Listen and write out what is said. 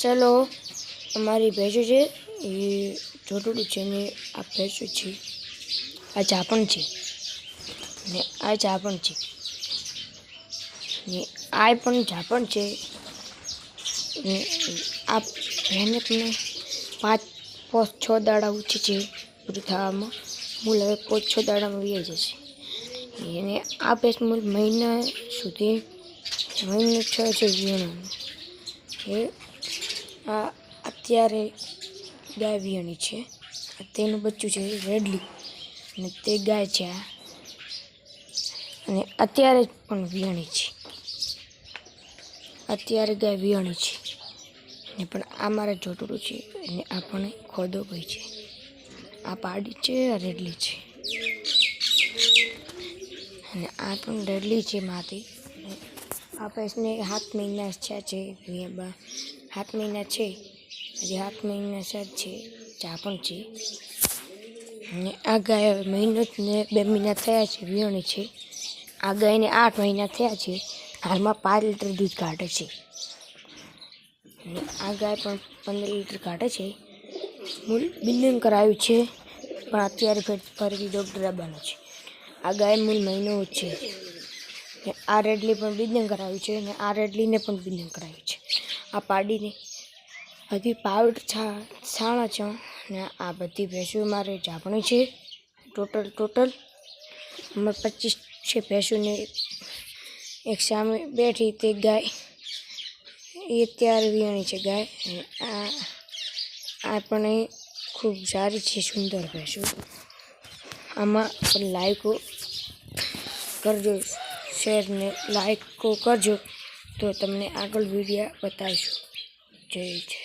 चलो हमारी भैंसो है ये जोटड़ू है ने आ भैंसो है आ जापण है ने आ जापण है ने आ पण जापण है ने आ मेहनत में 5-6 दाड़ा ऊँची है पूरी थावामां मूल हवे 5-6 दाड़ा में वी जशे ने आ भैंस मूल महीना सुधी महीनो 6 છે વીણવાનું એ આ અત્યારે ગાય વીણી છે તેનું બચ્ચું છે રેડલી અને તે ગાય છે આ અને અત્યારે પણ વીણી છે અત્યારે ગાય વીણી છે ને પણ આ મારા જોટડું છે અને આ પણ ખોદો ભાઈ છે આ પાડી છે આ રેડલી છે અને આ પણ રેડલી છે માથી आ भैंसने 7 महीना छे 7 महीना है हजी 7 महीना शायद है जापण है आ गाय महीनो ने 2 महीना थया छे वीणी है आ गाय ने 8 महीना थया छे हाल में 5 लीटर दूध काढ़े छे आ गाय पण 15 लीटर काढ़े छे मूल बिलिंग कराव्युं छे पण अत्यारे फरीथी डॉक्टर आववानो छे आ गाय मूल महीनो छे आ रेडली पण बिलिंग कराव्युं छे ने आ रेडली ने पण बिलिंग कराव्युं छे आ पाडी ने हजी पाउडर छाणा छे ने आ बधी भैंसो मारे जापणी छे टोटल हमें 25 छे भैंसो ने एक सामे बैठी ते गाय ये त्यार वीणी छे गाय आ पण खूब सारी छे सुंदर भैंसो आमा लाइक करजो शेर ने लाइक को करजो तो तमने आगळ वीडियो बतावीशुं। जय जय।